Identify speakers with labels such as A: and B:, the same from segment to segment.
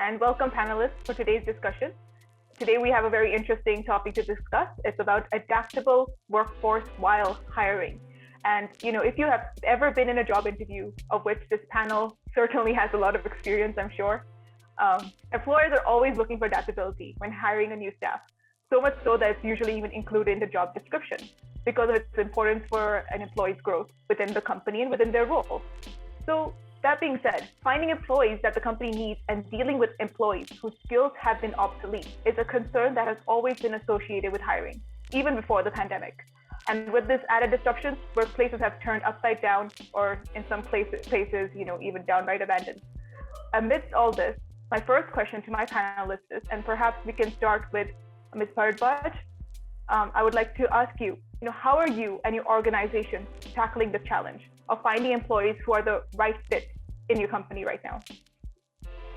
A: and welcome panelists for today's discussion. Today we have a very interesting topic to discuss. It's about adaptable workforce while hiring. And if you have ever been in a job interview, of which this panel certainly has a lot of experience, I'm sure, employers are always looking for adaptability when hiring a new staff. So much so that it's usually even included in the job description because of its importance for an employee's growth within the company and within their role. So that being said, finding employees that the company needs and dealing with employees whose skills have been obsolete is a concern that has always been associated with hiring, even before the pandemic. And with this added disruption, workplaces have turned upside down, or in some places, even downright abandoned. Amidst all this, my first question to my panelists is, and perhaps we can start with Ms. Bhardwaja. I would like to ask you, how are you and your organization tackling the challenge of finding employees who are the right fit in your company right now?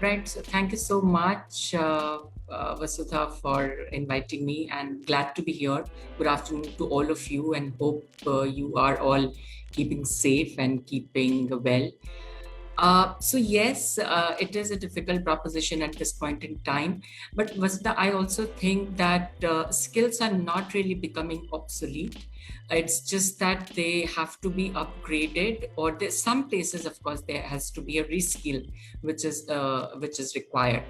B: Right. So thank you so much, Vasudha, for inviting me, and glad to be here. Good afternoon to all of you, and hope you are all keeping safe and keeping well. So yes, it is a difficult proposition at this point in time. But Vasudha, I also think that skills are not really becoming obsolete. It's just that they have to be upgraded, or there's some places, of course, there has to be a reskill, which is required.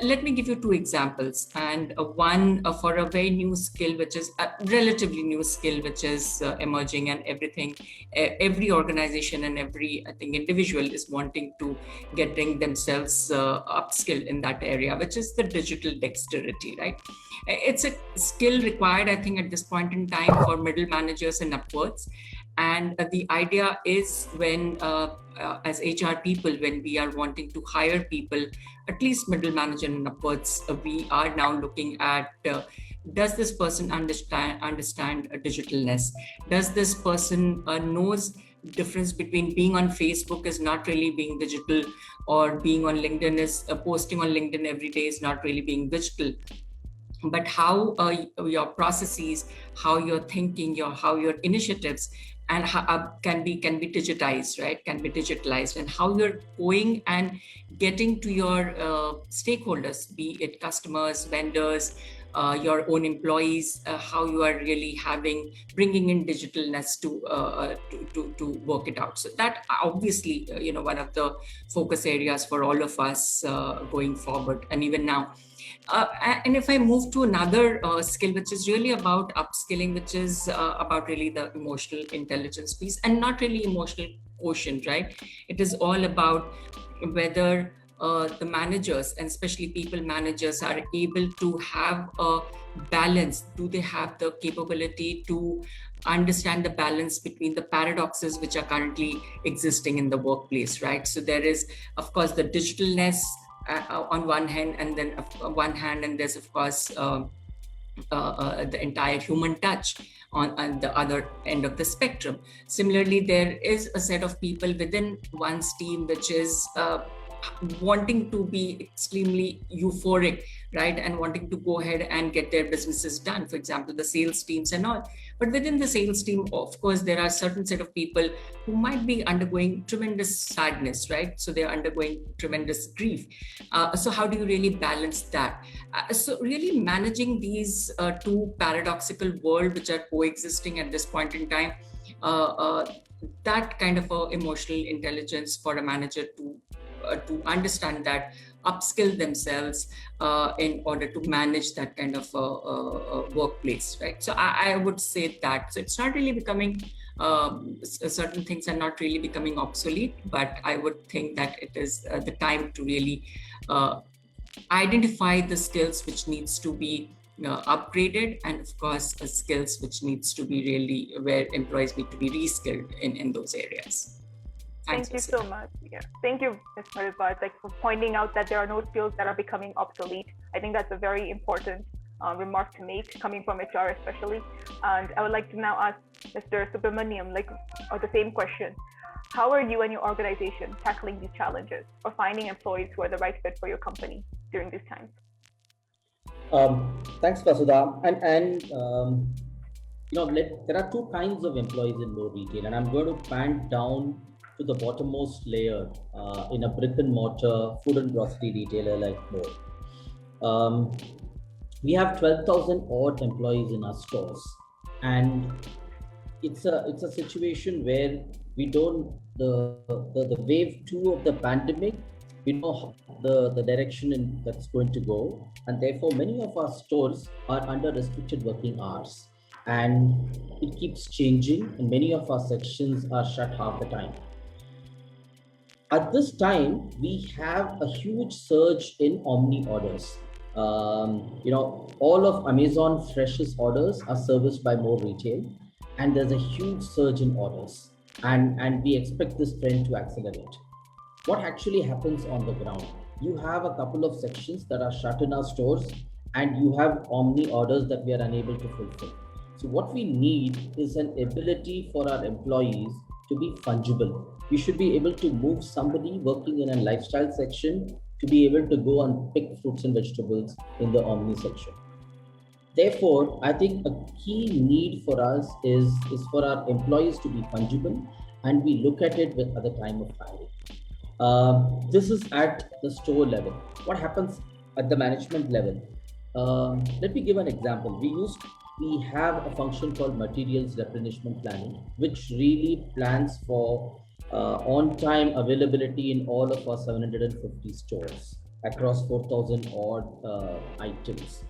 B: Let me give you two examples, and one for a very new skill, which is a relatively new skill, which is emerging, and every organization and every, I think, individual is wanting to getting themselves upskilled in that area, which is the digital dexterity, right? It's a skill required, I think, at this point in time for middle managers and upwards. And the idea is when, as HR people, when we are wanting to hire people, at least middle manager and upwards, we are now looking at does this person understand digitalness? Does this person knows difference between being on Facebook is not really being digital, or being on LinkedIn is posting on LinkedIn every day is not really being digital? But how your processes, how you're thinking, how your initiatives and how, can be digitized, right? Can be digitalized, and how you're going and getting to your stakeholders, be it customers, vendors, your own employees, how you are really bringing in digitalness to work it out. So that obviously, one of the focus areas for all of us going forward, and even now. And if I move to another skill, which is really about upskilling, which is about really the emotional intelligence piece, and not really emotional quotient, right? It is all about whether the managers, and especially people managers, are able to have a balance. Do they have the capability to understand the balance between the paradoxes which are currently existing in the workplace, right? So there is, of course, the digitalness on one hand, and then and there's, of course, the entire human touch on the other end of the spectrum. Similarly, there is a set of people within one's team which is wanting to be extremely euphoric, right? And wanting to go ahead and get their businesses done, for example, the sales teams and all. But within the sales team, of course, there are certain set of people who might be undergoing tremendous sadness, right? So they're undergoing tremendous grief. So how do you really balance that? So really managing these two paradoxical worlds which are coexisting at this point in time, that kind of emotional intelligence for a manager to understand that, upskill themselves in order to manage that kind of workplace, right? So I would say that. So it's not really becoming, certain things are not really becoming obsolete, but I would think that it is the time to really identify the skills which needs to be upgraded, and of course skills which needs to be really where employees need to be reskilled in those areas.
A: Thank you so much. Yeah. Thank you, Ms. Bhardwaja, for pointing out that there are no skills that are becoming obsolete. I think that's a very important remark to make, coming from HR especially. And I would like to now ask Mr. Subramanian, the same question. How are you and your organization tackling these challenges or finding employees who are the right fit for your company during these times?
C: Thanks, Vasudha. And there are two kinds of employees in low retail, and I'm going to pan down to the bottommost layer in a brick and mortar food and grocery retailer like More. We have 12,000 odd employees in our stores, and it's a situation where we don't the wave 2 of the pandemic, we know the direction that's going to go, and therefore many of our stores are under restricted working hours, and it keeps changing, and many of our sections are shut half the time. At this time, we have a huge surge in omni orders. All of Amazon Fresh's orders are serviced by More Retail, and there's a huge surge in orders, and we expect this trend to accelerate. What actually happens on the ground? You have a couple of sections that are shut in our stores, and you have omni orders that we are unable to fulfill. So what we need is an ability for our employees to be fungible. We should be able to move somebody working in a lifestyle section to be able to go and pick fruits and vegetables in the omni section. Therefore, I think a key need for us is for our employees to be fungible, and we look at it at the time of hiring. This is at the store level. What happens at the management level? Let me give an example. We have a function called materials replenishment planning, which really plans for on-time availability in all of our 750 stores across 4,000 odd items.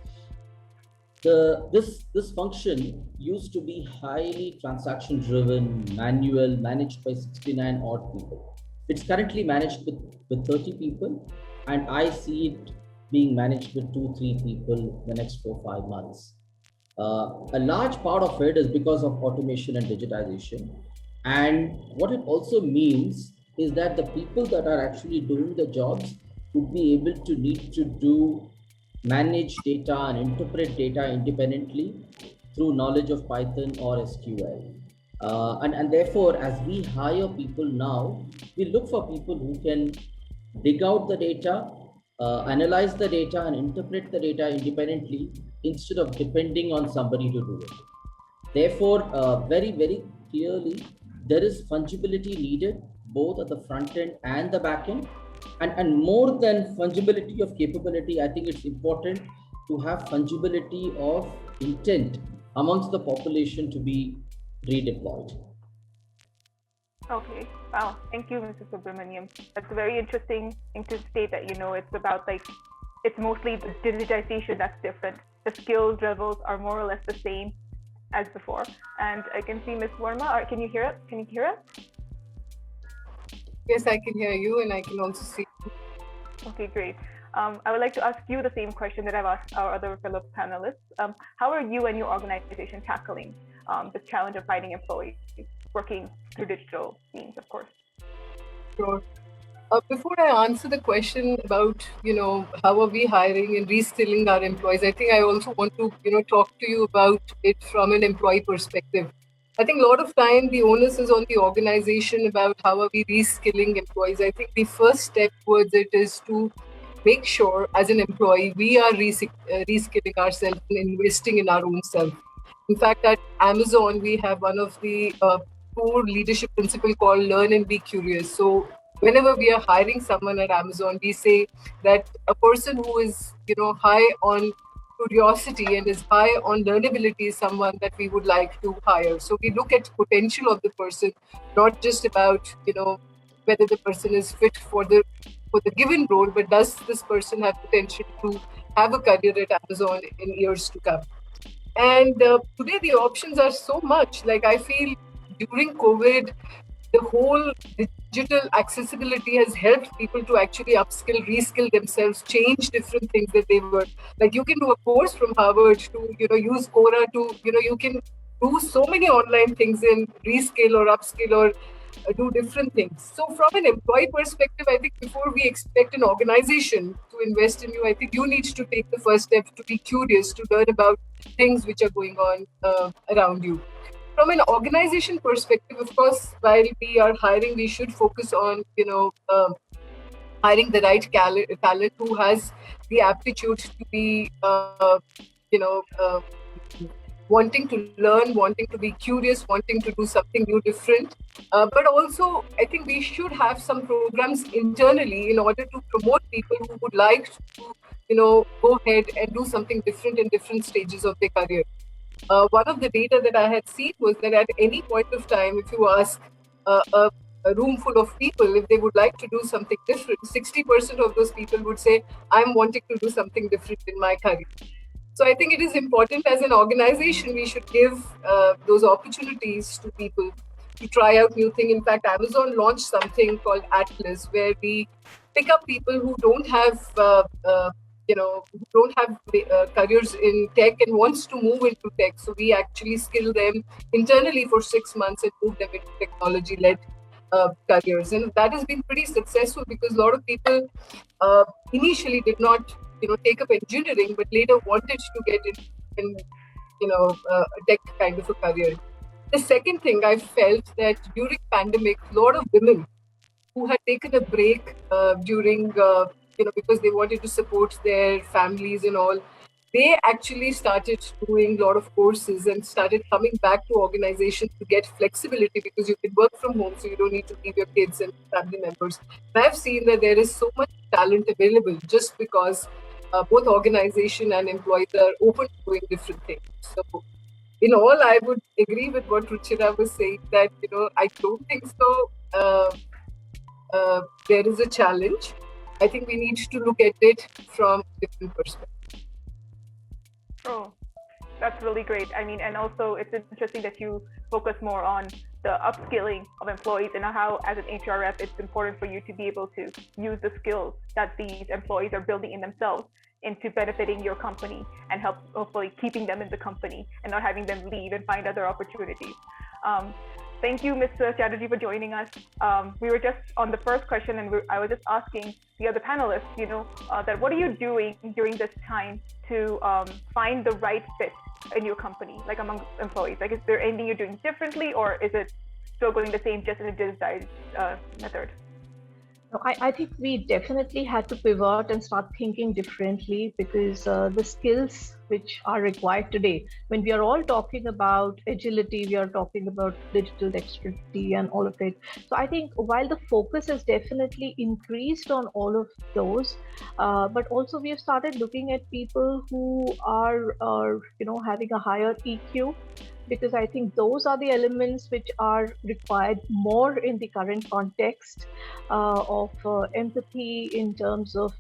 C: This function used to be highly transaction-driven, manual, managed by 69 odd people. It's currently managed with 30 people, and I see it being managed with 2-3 people the next 4-5 months. A large part of it is because of automation and digitization. And what it also means is that the people that are actually doing the jobs would be able to need to manage data and interpret data independently through knowledge of Python or SQL. And therefore, as we hire people now, we look for people who can dig out the data, analyze the data, and interpret the data independently instead of depending on somebody to do it. Therefore, very, very clearly, there is fungibility needed both at the front end and the back end. And more than fungibility of capability, I think it's important to have fungibility of intent amongst the population to be redeployed.
A: Okay. Wow. Thank you, Mr. Subramanian. That's very interesting thing to state that, it's about it's mostly the digitization that's different. The skills levels are more or less the same as before. And I can see Ms. Verma. Can you hear it? Can you hear us?
D: Yes, I can hear you, and I can also see you.
A: Okay, great. I would like to ask you the same question that I've asked our other fellow panelists. How are you and your organization tackling this challenge of finding employees working through digital means, of course?
D: Sure. Before I answer the question about, how are we hiring and reskilling our employees, I think I also want to, talk to you about it from an employee perspective. I think a lot of time the onus is on the organization about how are we reskilling employees. I think the first step towards it is to make sure as an employee we are reskilling ourselves and investing in our own self. In fact, at Amazon, we have one of the core leadership principle called learn and be curious. So whenever we are hiring someone at Amazon, we say that a person who is, high on curiosity and is high on learnability is someone that we would like to hire. So we look at potential of the person, not just about, whether the person is fit for the given role, but does this person have potential to have a career at Amazon in years to come? And today the options are so much. Like I feel during COVID, the whole digital accessibility has helped people to actually upskill, reskill themselves, change different things that they were. Like you can do a course from Harvard to, use Quora to, you can do so many online things and reskill or upskill or do different things. So from an employee perspective, I think before we expect an organization to invest in you, I think you need to take the first step to be curious, to learn about things which are going on around you. From an organization perspective, of course, while we are hiring, we should focus on, hiring the right talent who has the aptitude to be, who wanting to learn, wanting to be curious, wanting to do something new, different. But also, I think we should have some programs internally in order to promote people who would like to, go ahead and do something different in different stages of their career. One of the data that I had seen was that at any point of time, if you ask a room full of people if they would like to do something different, 60% of those people would say, I'm wanting to do something different in my career. So I think it is important as an organization, we should give those opportunities to people to try out new things. In fact, Amazon launched something called Atlas, where we pick up people who don't have who don't have careers in tech and wants to move into tech. So we actually skill them internally for 6 months and move them into technology-led careers. And that has been pretty successful because a lot of people initially did not, take up engineering, but later wanted to get in a tech kind of a career. The second thing I felt that during pandemic, a lot of women who had taken a break during, because they wanted to support their families and all, they actually started doing a lot of courses and started coming back to organizations to get flexibility because you can work from home, so you don't need to leave your kids and family members. And I've seen that there is so much talent available just because both organization and employees are open to doing different things. So in all, I would agree with what Ruchira was saying that, I don't think so. There is a challenge. I think we need to look at it from different perspectives.
A: Oh, that's really great. I mean, and also it's interesting that you focus more on the upskilling of employees and how, as an HR rep, it's important for you to be able to use the skills that these employees are building in themselves into benefiting your company and hopefully keeping them in the company and not having them leave and find other opportunities. Thank you, Mr. Chatterjee, for joining us. We were just on the first question, and I was just asking the other panelists, that what are you doing during this time to find the right fit in your company, like among employees? Like, is there anything you're doing differently, or is it still going the same, just in a digitized method?
E: I think we definitely had to pivot and start thinking differently because the skills which are required today, when we are all talking about agility, we are talking about digital dexterity and all of it. So I think while the focus has definitely increased on all of those, but also we have started looking at people who are having a higher EQ, because I think those are the elements which are required more in the current context of empathy in terms of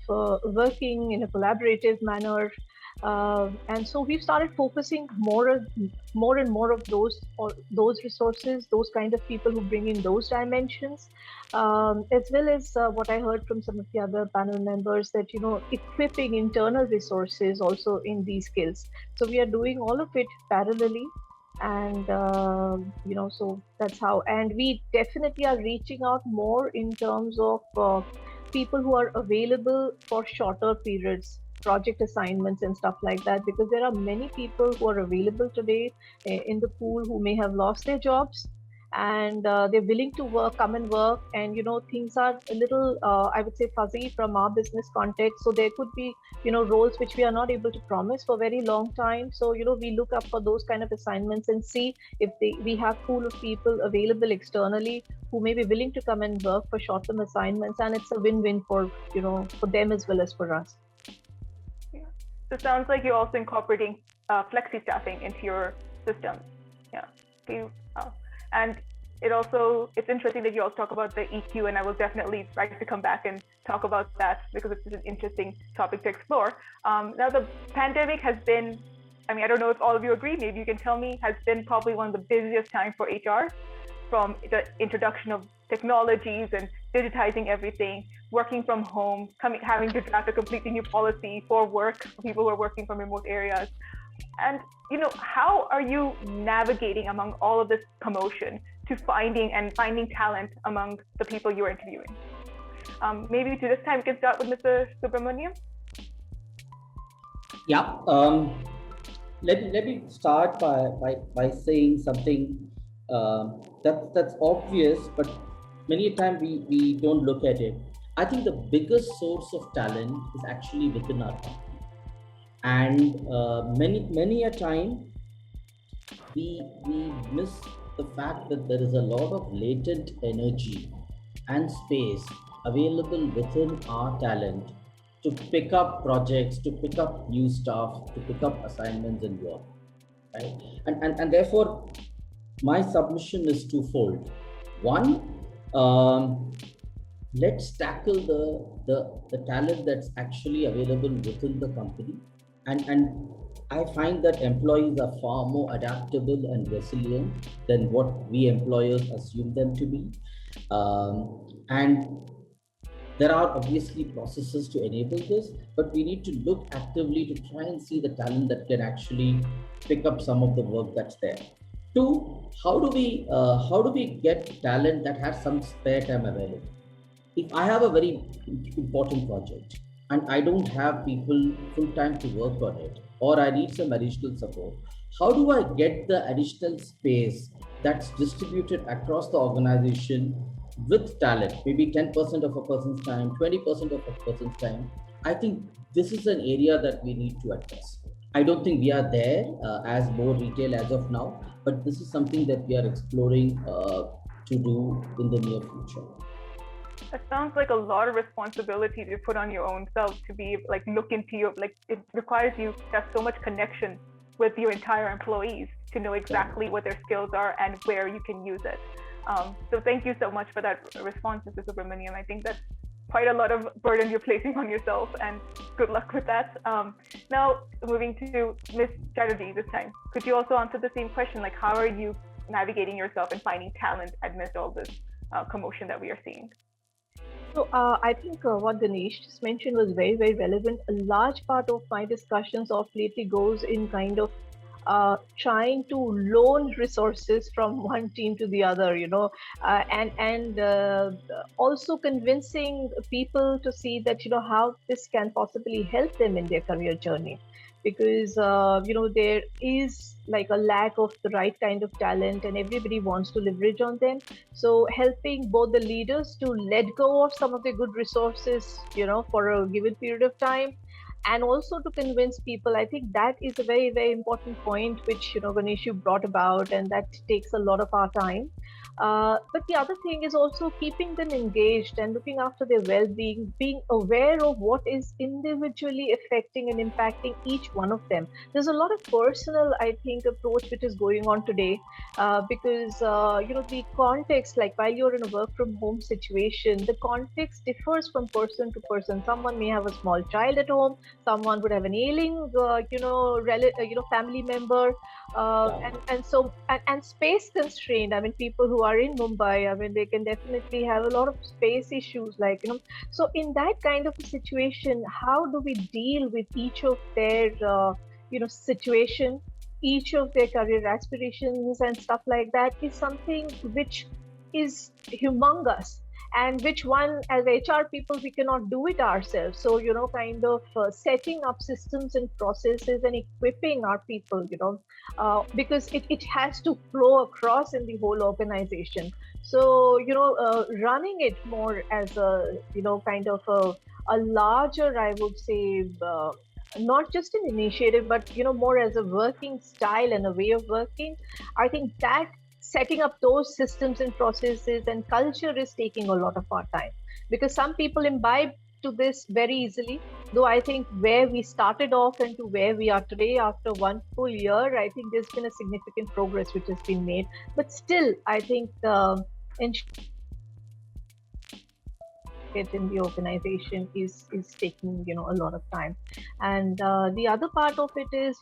E: working in a collaborative manner. And so we've started focusing more and more of those resources, those kind of people who bring in those dimensions, as well as what I heard from some of the other panel members that, equipping internal resources also in these skills. So we are doing all of it parallelly. And, so that's how, and we definitely are reaching out more in terms of people who are available for shorter periods, project assignments and stuff like that, because there are many people who are available today in the pool who may have lost their jobs, and they're willing to come and work, and things are a little I would say fuzzy from our business context, so there could be roles which we are not able to promise for a very long time. So we look up for those kind of assignments and see if we have pool of people available externally who may be willing to come and work for short-term assignments, and it's a win-win for for them as well as for us.
A: Yeah. So it sounds like you're also incorporating flexi staffing into your system. Yeah. And it's interesting that you also talk about the EQ, and I will definitely like to come back and talk about that because it's an interesting topic to explore. Now, the pandemic has been, I don't know if all of you agree, maybe you can tell me, has been probably one of the busiest times for HR, from the introduction of technologies and digitizing everything, working from home, having to draft a completely new policy for work for people who are working from remote areas. And, how are you navigating among all of this commotion to finding talent among the people you're interviewing? Maybe to this time, we can start with Mr. Subramanian.
C: Yeah. Let me start by saying something that's obvious, but many a time we don't look at it. I think the biggest source of talent is actually within our company. And many a time, we miss the fact that there is a lot of latent energy and space available within our talent to pick up projects, to pick up new stuff, to pick up assignments and work, right? And therefore, my submission is twofold. One, let's tackle the talent that's actually available within the company, and I find that employees are far more adaptable and resilient than what we employers assume them to be. And there are obviously processes to enable this, but we need to look actively to try and see the talent that can actually pick up some of the work that's there. Two, how do we get talent that has some spare time available? If I have a very important project and I don't have people full time to work on it, or I need some additional support, how do I get the additional space that's distributed across the organization with talent, maybe 10% of a person's time, 20% of a person's time? I think this is an area that we need to address. I don't think we are there as more retail as of now, but this is something that we are exploring to do in the near future.
A: That sounds like a lot of responsibility to put on your own self, to be like look into your, like, it requires you to have so much connection with your entire employees to know exactly what their skills are and where you can use it. So thank you so much for that response, Mr. Subramanian. I think that's quite a lot of burden you're placing on yourself, and good luck with that. Now, moving to Ms. Chatterjee this time. Could you also answer the same question? Like, how are you navigating yourself and finding talent amidst all this commotion that we are seeing?
E: So I think what Ganesh just mentioned was very, very relevant. A large part of my discussions of lately goes in kind of trying to loan resources from one team to the other, and also convincing people to see that, how this can possibly help them in their career journey. Because, there is like a lack of the right kind of talent and everybody wants to leverage on them. So helping both the leaders to let go of some of the good resources, for a given period of time, and also to convince people. I think that is a very, very important point, which, Ganesh, you brought about, and that takes a lot of our time. But the other thing is also keeping them engaged and looking after their well-being, being aware of what is individually affecting and impacting each one of them. There's a lot of personal, I think, approach which is going on today, because the context, like while you're in a work from home situation, the context differs from person to person. Someone may have a small child at home, someone would have an ailing family member, and space constrained. I mean, people who are in Mumbai, I mean, they can definitely have a lot of space issues, so in that kind of a situation, how do we deal with each of their situation, each of their career aspirations and stuff like that, is something which is humongous, and which one, as HR people, we cannot do it ourselves. So, setting up systems and processes and equipping our people, because it has to flow across in the whole organization. So, running it more as a, a larger, I would say, not just an initiative, but, more as a working style and a way of working. I think that setting up those systems and processes and culture is taking a lot of our time, because some people imbibe to this very easily. Though I think where we started off and to where we are today after one full year, I think there's been a significant progress which has been made. But still, I think in the organization is taking a lot of time. And the other part of it is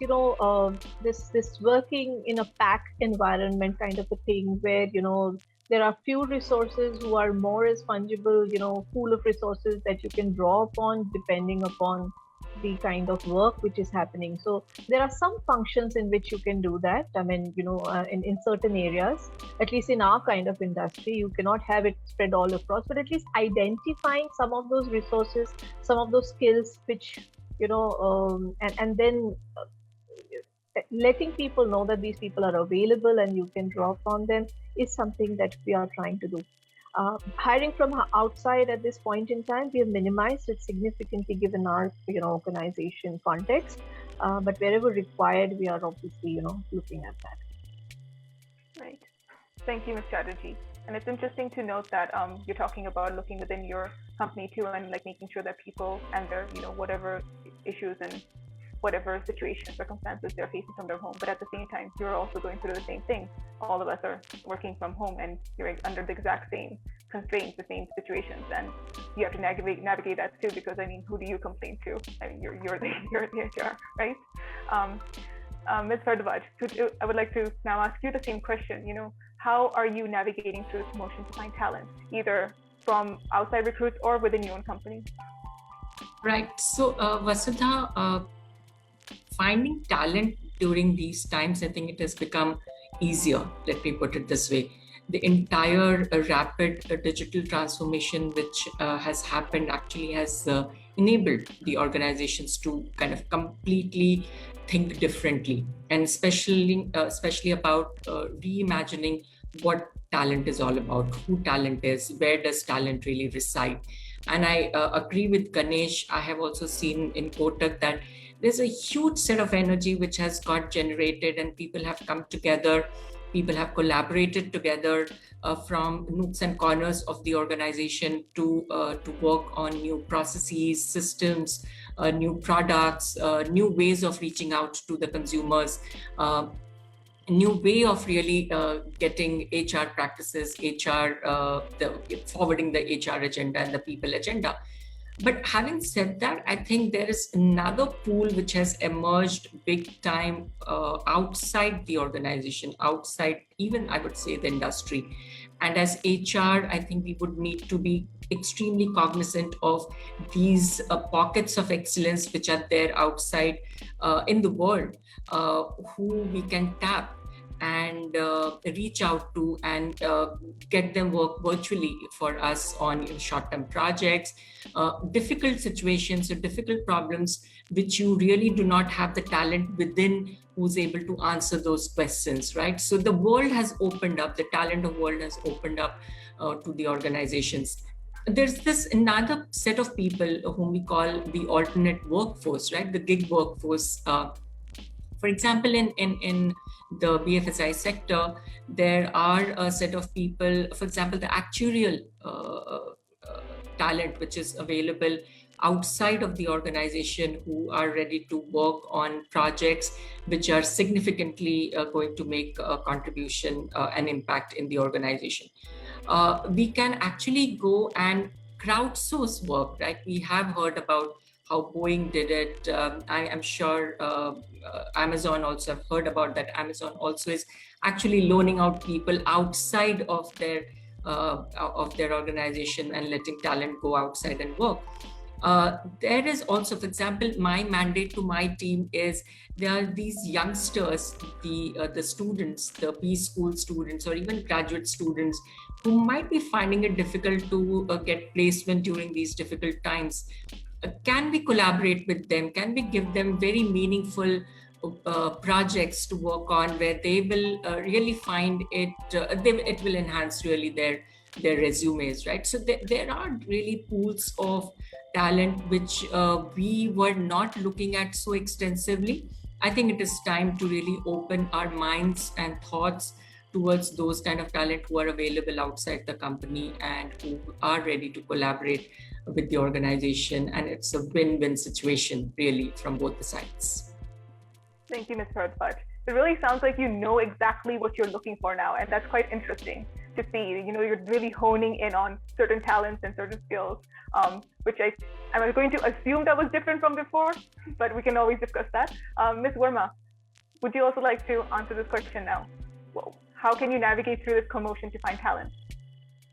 E: this working in a pack environment kind of a thing, where there are few resources who are more as fungible, pool of resources that you can draw upon depending upon the kind of work which is happening. So there are some functions in which you can do that. I mean, in certain areas, at least in our kind of industry, you cannot have it spread all across, but at least identifying some of those resources, some of those skills, which, and then letting people know that these people are available and you can draw upon them, is something that we are trying to do. Hiring from outside at this point in time, we have minimized it significantly given our organization context, but wherever required, we are obviously looking at that.
A: Right. Thank you, Ms. Chatterjee. And it's interesting to note that you're talking about looking within your company too, and like making sure that people and their, whatever issues and whatever situations, circumstances they're facing from their home. But at the same time, you're also going through the same thing. All of us are working from home, and you're under the exact same constraints, the same situations, and you have to navigate that too. Because I mean, who do you complain to? I mean, you're the HR, right? Ms. Bhardwaja, I would like to now ask you the same question. How are you navigating through this motion to find talent, either from outside recruits or within your own company?
B: Right. So, Vasudha, finding talent during these times, I think it has become easier. Let me put it this way. The entire rapid digital transformation which has happened actually has enabled the organizations to kind of completely think differently, and especially about reimagining what talent is all about, who talent is, where does talent really reside. And I agree with Ganesh. I have also seen in Kotak that there's a huge set of energy which has got generated, and people have come together. People have collaborated together from nooks and corners of the organization to work on new processes, systems, new products, new ways of reaching out to the consumers, a new way of really getting HR practices, forwarding the HR agenda and the people agenda. But having said that, I think there is another pool which has emerged big time outside the organization, outside even, I would say, the industry. And as HR, I think we would need to be extremely cognizant of these pockets of excellence which are there outside in the world, who we can tap and reach out to and get them work virtually for us on short-term projects, difficult situations or difficult problems which you really do not have the talent within who's able to answer those questions, right? So the world has opened up, the talent of world has opened up to the organizations. There's this another set of people whom we call the alternate workforce, right? The gig workforce. For example, in the BFSI sector, there are a set of people, for example, the actuarial talent which is available outside of the organization, who are ready to work on projects which are significantly going to make a contribution and impact in the organization. We can actually go and crowdsource work, right? We have heard about how Boeing did it. I am sure Amazon also have heard about that. Amazon also is actually loaning out people outside of their organization and letting talent go outside and work. There is also, for example, my mandate to my team is there are these youngsters, the students, the B-school students or even graduate students who might be finding it difficult to get placement during these difficult times. Can we collaborate with them? Can we give them very meaningful projects to work on where they will really find it, it will enhance really their resumes, right? So there are really pools of talent which we were not looking at so extensively. I think it is time to really open our minds and thoughts towards those kind of talent who are available outside the company and who are ready to collaborate with the organization. And it's a win-win situation really from both the sides.
A: Thank you, Ms. Bhardwaja. It really sounds like you know exactly what you're looking for now, and that's quite interesting to see. You're really honing in on certain talents and certain skills, which I'm going to assume that was different from before, but we can always discuss that. Ms. Verma, would you also like to answer this question now? Well, how can you navigate through this commotion to find talent?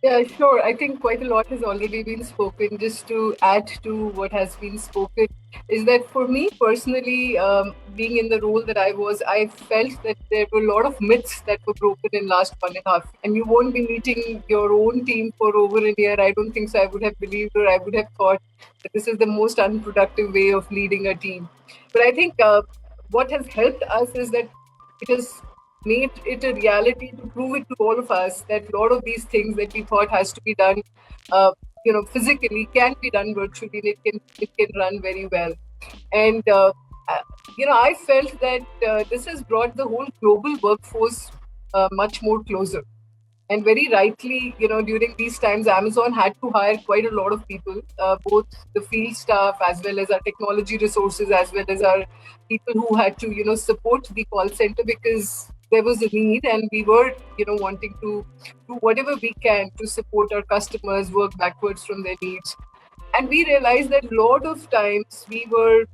D: Yeah, sure. I think quite a lot has already been spoken. Just to add to what has been spoken, is that for me personally, being in the role that I was, I felt that there were a lot of myths that were broken in last 1.5. And you won't be meeting your own team for over a year. I don't think so. I would have believed, or I would have thought that this is the most unproductive way of leading a team. But I think what has helped us is that it has made it a reality to prove it to all of us that a lot of these things that we thought has to be done, physically can be done virtually, and it can run very well. And I felt that this has brought the whole global workforce much more closer. And very rightly, during these times, Amazon had to hire quite a lot of people, both the field staff as well as our technology resources, as well as our people who had to, support the call center, because there was a need and we were, wanting to do whatever we can to support our customers, work backwards from their needs. And we realized that a lot of times we were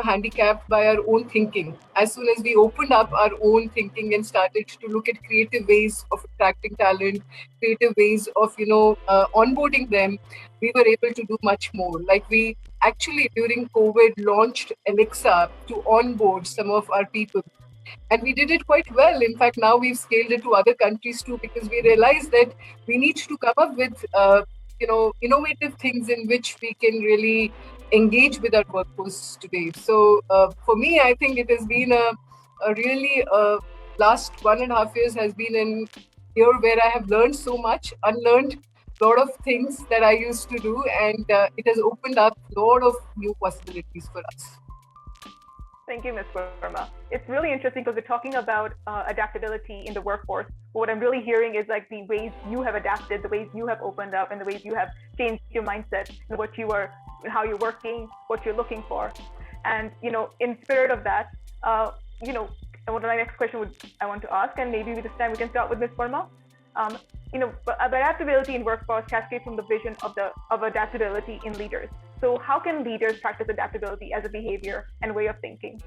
D: handicapped by our own thinking. As soon as we opened up our own thinking and started to look at creative ways of attracting talent, creative ways of onboarding them, we were able to do much more. Like, we actually during COVID launched Alexa to onboard some of our people, and we did it quite well. In fact, now we've scaled it to other countries too, because we realized that we need to come up with innovative things in which we can really engage with our workforce today. So for me, I think it has been a really last 1.5 years has been an year where I have learned so much, unlearned a lot of things that I used to do, and it has opened up a lot of new possibilities for us.
A: Thank you, Ms. Verma. It's really interesting because we're talking about adaptability in the workforce. What I'm really hearing is like the ways you have adapted, the ways you have opened up, and the ways you have changed your mindset and how you're working, what you're looking for. And in spirit of that, what my next question I want to ask, and maybe this time we can start with Ms. Verma. Adaptability in workforce cascades from the vision of adaptability in leaders. So how can leaders practice adaptability as a behavior and way of thinking?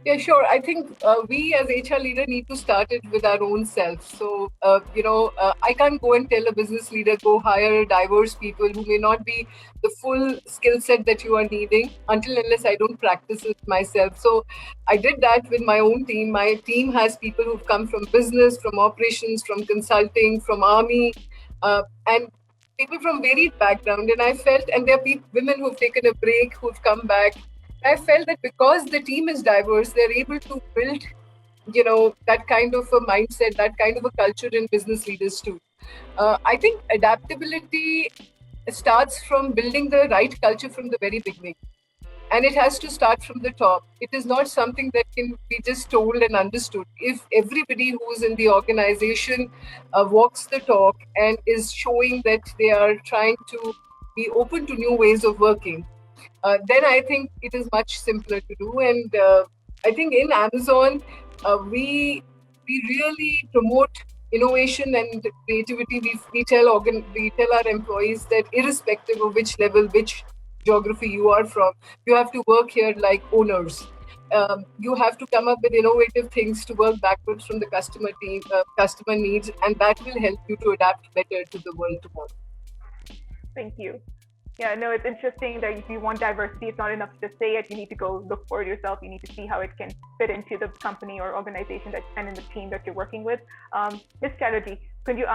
D: Yeah, sure. I think we as HR leader need to start it with our own self. So, I can't go and tell a business leader, go hire diverse people who may not be the full skill set that you are needing, until unless I don't practice it myself. So I did that with my own team. My team has people who've come from business, from operations, from consulting, from army, and people from varied background. And I felt, and there are women who've taken a break, who've come back. I felt that because the team is diverse, they're able to build, that kind of a mindset, that kind of a culture in business leaders too. I think adaptability starts from building the right culture from the very beginning. And it has to start from the top. It is not something that can be just told and understood. If everybody who's in the organization walks the talk and is showing that they are trying to be open to new ways of working, then I think it is much simpler to do. And I think in Amazon, we really promote innovation and creativity. We tell our employees that irrespective of which level, which geography you are from, you have to work here like owners. You have to come up with innovative things to work backwards from the customer needs, and that will help you to adapt better to the world tomorrow.
A: Thank you. Yeah, no, it's interesting that if you want diversity, it's not enough to say it. You need to go look for it yourself. You need to see how it can fit into the company or organization and in the team that you're working with. Ms. Chatterjee, could you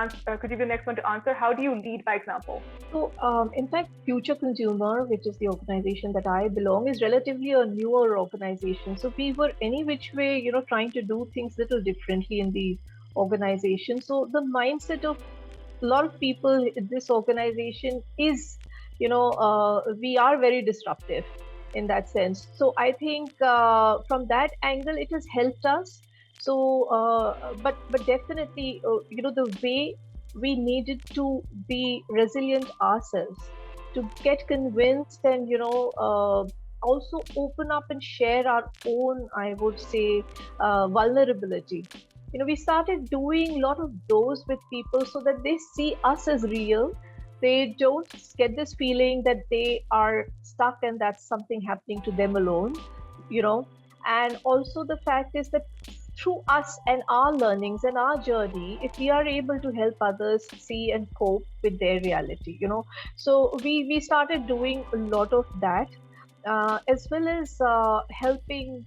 A: be the next one to answer? How do you lead by example?
E: So, in fact, Future Consumer, which is the organization that I belong, is relatively a newer organization. So we were any which way, trying to do things a little differently in the organization. So the mindset of a lot of people in this organization is, we are very disruptive in that sense. So I think from that angle, it has helped us. So, but definitely, the way we needed to be resilient ourselves, to get convinced and, also open up and share our own, I would say, vulnerability. We started doing a lot of those with people so that they see us as real. They don't get this feeling that they are stuck and that's something happening to them alone, And also the fact is that through us and our learnings and our journey, if we are able to help others see and cope with their reality, So we started doing a lot of that. As well as helping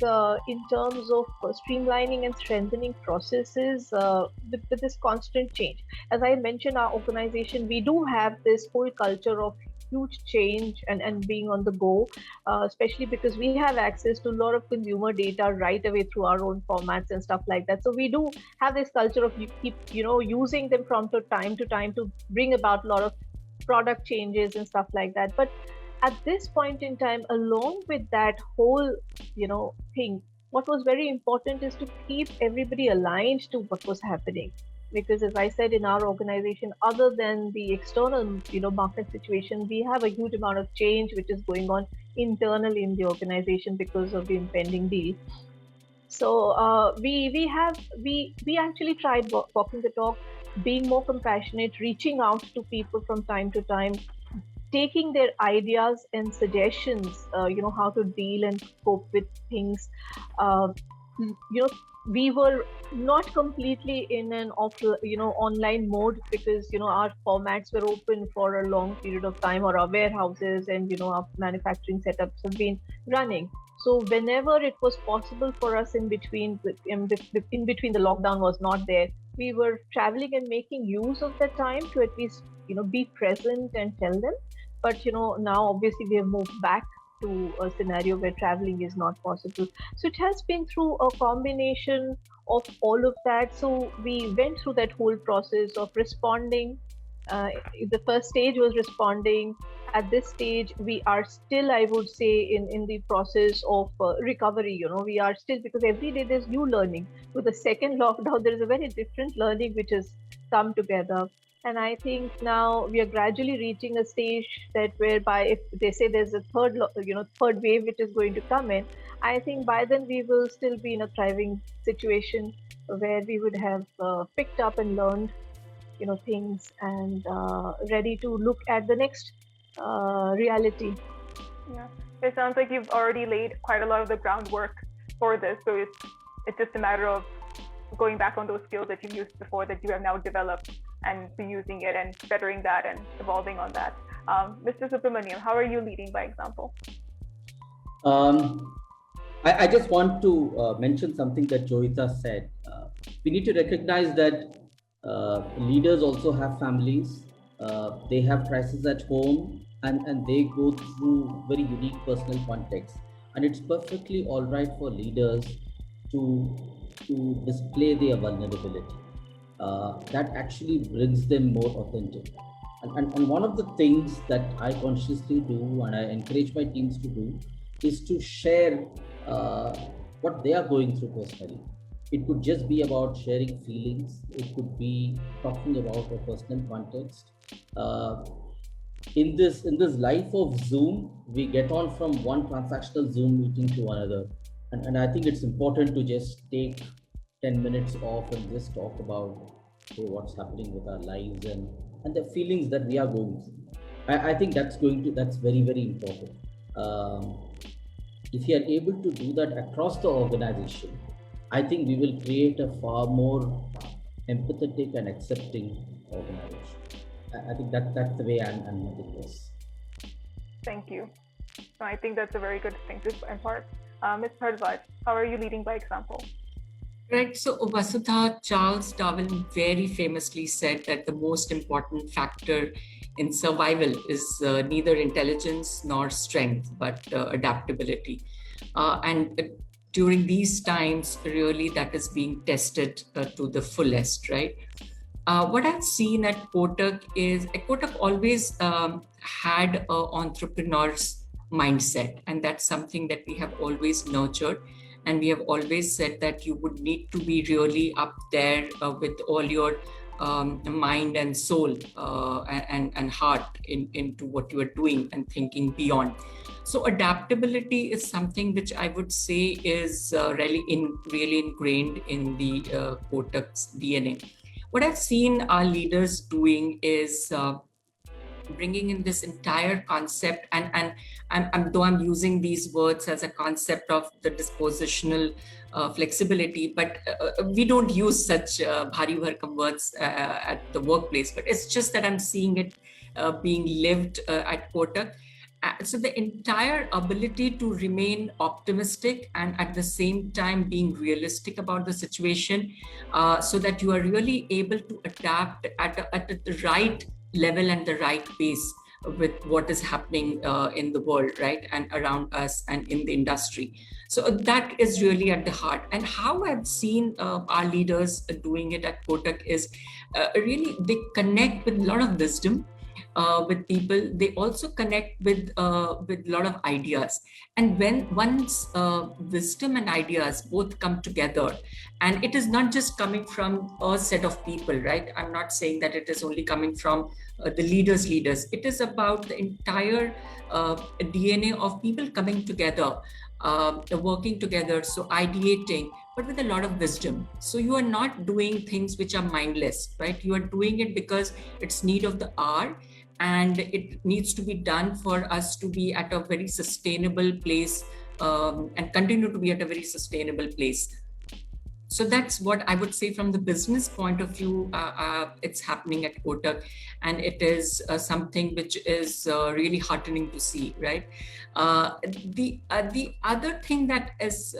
E: in terms of streamlining and strengthening processes with this constant change. As I mentioned, our organization, we do have this whole culture of huge change and being on the go, especially because we have access to a lot of consumer data right away through our own formats and stuff like that. So we do have this culture of using them from time to time to bring about a lot of product changes and stuff like that. But at this point in time, along with that whole, thing, what was very important is to keep everybody aligned to what was happening. Because as I said, in our organization, other than the external, market situation, we have a huge amount of change which is going on internally in the organization because of the impending deal. So we actually tried walking the talk, being more compassionate, reaching out to people from time to time, taking their ideas and suggestions, how to deal and cope with things. Uh, we were not completely in an online mode, because our formats were open for a long period of time, or our warehouses and our manufacturing setups have been running. So whenever it was possible for us in between the lockdown was not there, we were traveling and making use of that time to at least be present and tell them. But now obviously we have moved back to a scenario where traveling is not possible. So it has been through a combination of all of that. So we went through that whole process of responding. The first stage was responding. At this stage, we are still, I would say, in the process of recovery. We are still, because every day there's new learning. With the second lockdown, there is a very different learning which has come together. And I think now we are gradually reaching a stage that whereby, if they say there's a third wave which is going to come in, I think by then we will still be in a thriving situation where we would have picked up and learned, things, and ready to look at the next reality.
A: Yeah, it sounds like you've already laid quite a lot of the groundwork for this. So it's just a matter of going back on those skills that you've used before, that you have now developed, and be using it and bettering that and evolving on that. Mr. Subramanian, how are you leading by example?
C: I just want to mention something that Joyeeta said. We need to recognize that leaders also have families. They have crises at home, and they go through very unique personal contexts. And it's perfectly all right for leaders to display their vulnerability. That actually brings them more authentic. And one of the things that I consciously do, and I encourage my teams to do, is to share what they are going through personally. It could just be about sharing feelings. It could be talking about a personal context. In this life of Zoom, we get on from one transactional Zoom meeting to another. And I think it's important to just take 10 minutes off and just talk about what's happening with our lives and the feelings that we are going through. I think that's very, very important. If you are able to do that across the organization, I think we will create a far more empathetic and accepting organization. I think that's the way I'm looking at this.
A: Thank you. I think that's a very good thing to impart. Ms. Bhardwaja, how are you leading by example?
B: Right. So Vasudha, Charles Darwin very famously said that the most important factor in survival is neither intelligence nor strength, but adaptability. And during these times, really that is being tested to the fullest, right? What I've seen at Kotak is Kotak always had an entrepreneur's mindset, and that's something that we have always nurtured. And we have always said that you would need to be really up there with all your mind and soul and heart into what you are doing and thinking beyond. So adaptability is something which I would say is really ingrained in the Kotak's DNA. What I've seen our leaders doing is bringing in this entire concept, and though I'm using these words as a concept of the dispositional flexibility, but we don't use such bhari bharkam words at the workplace, but it's just that I'm seeing it being lived at Kotak. So the entire ability to remain optimistic and at the same time being realistic about the situation, so that you are really able to adapt at the right level and the right pace with what is happening in the world, right, and around us and in the industry. So that is really at the heart. And how I've seen our leaders doing it at Kotak is really they connect with a lot of wisdom. with people, they also connect with a lot of ideas. And when once wisdom and ideas both come together, and it is not just coming from a set of people, right? I'm not saying that it is only coming from the leaders. It is about the entire DNA of people coming together, working together, so ideating, but with a lot of wisdom. So you are not doing things which are mindless, right? You are doing it because it's need of the hour, and it needs to be done for us to be at a very sustainable place, and continue to be at a very sustainable place. So that's what I would say from the business point of view. It's happening at Kotak, and it is something which is really heartening to see, right? The other thing that is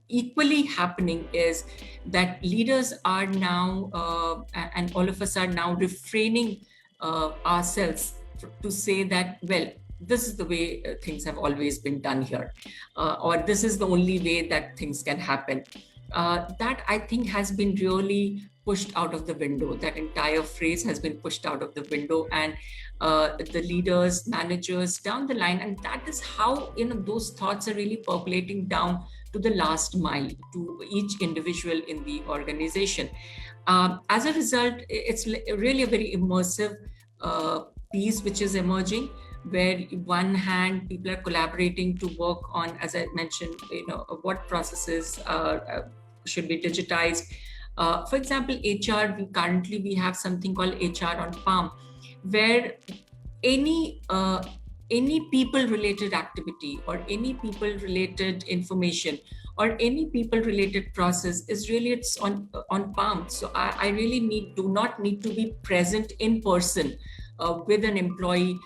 B: equally happening is that leaders are now, and all of us are now refraining ourselves to say that, well, this is the way things have always been done here, or this is the only way that things can happen. That I think has been really pushed out of the window. That entire phrase has been pushed out of the window, and the leaders, managers down the line, and that is how those thoughts are really percolating down to the last mile, to each individual in the organization. As a result, it's really a very immersive piece which is emerging, where one hand people are collaborating to work on, as I mentioned, what processes should be digitized. For example, HR, we have something called HR on Palm, where any people related activity or any people related information or any people related process is really, it's on Palm. So I really do not need to be present in person with an employee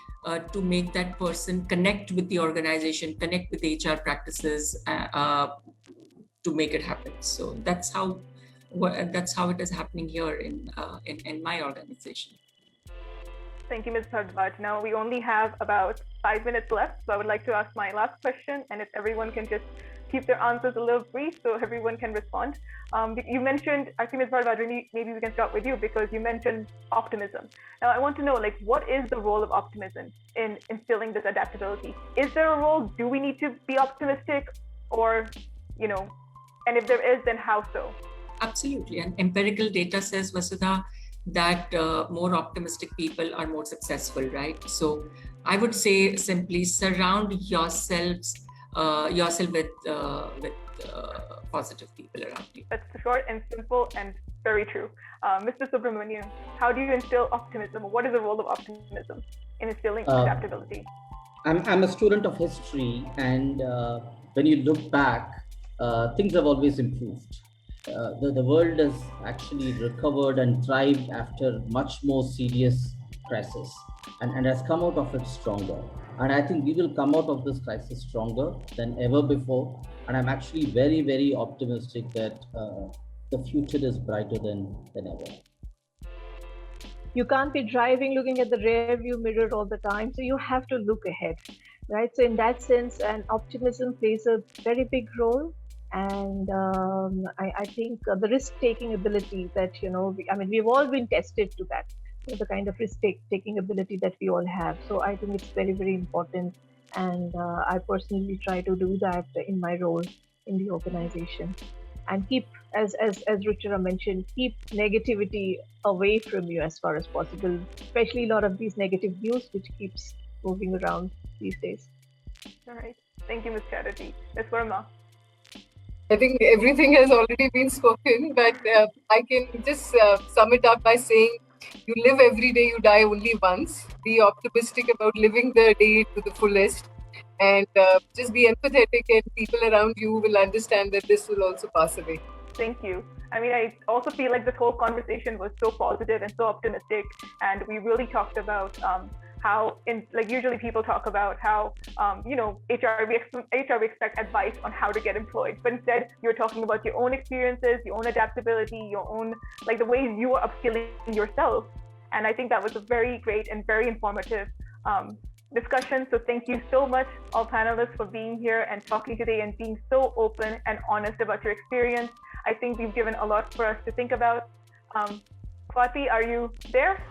B: to make that person connect with the organization, connect with HR practices, to make it happen. So that's how it is happening here in my organization.
A: Thank you, Ms. Bhardwaja. Now we only have about 5 minutes left, so I would like to ask my last question, and if everyone can just keep their answers a little brief so everyone can respond. You mentioned, actually, Ms. Bhardwaja, maybe we can start with you, because you mentioned optimism. Now I want to know, what is the role of optimism in instilling this adaptability? Is there a role? Do we need to be optimistic, or, and if there is, then how so?
B: Absolutely. And empirical data says, Vasudha, that more optimistic people are more successful, right? So I would say simply surround yourself with positive people around you.
A: That's short and simple and very true. Mr. Subramanian, how do you instill optimism? What is the role of optimism in instilling adaptability?
C: I'm a student of history, and when you look back, things have always improved. The world has actually recovered and thrived after much more serious crisis, and has come out of it stronger. And I think we will come out of this crisis stronger than ever before. And I'm actually very, very optimistic that the future is brighter than ever.
E: You can't be driving looking at the rear view mirror all the time, so you have to look ahead, right? So in that sense, and optimism plays a very big role. And I think the risk-taking ability that, we've all been tested to that, the kind of risk-taking ability that we all have. So I think it's very, very important. And I personally try to do that in my role in the organization. And keep, as Ruchira mentioned, keep negativity away from you as far as possible, especially a lot of these negative news which keeps moving around these days.
A: All right. Thank you, Ms. Chatterjee. Ms. Verma.
D: I think everything has already been spoken, but I can just sum it up by saying, you live every day, you die only once. Be optimistic about living the day to the fullest, and just be empathetic, and people around you will understand that this will also pass away.
A: Thank you. I also feel like this whole conversation was so positive and so optimistic, and we really talked about how, usually people talk about how, HR, we expect advice on how to get employed, but instead you're talking about your own experiences, your own adaptability, your own, the ways you are upskilling yourself. And I think that was a very great and very informative discussion. So thank you so much, all panelists, for being here and talking today and being so open and honest about your experience. I think we've given a lot for us to think about. Swati, are you there?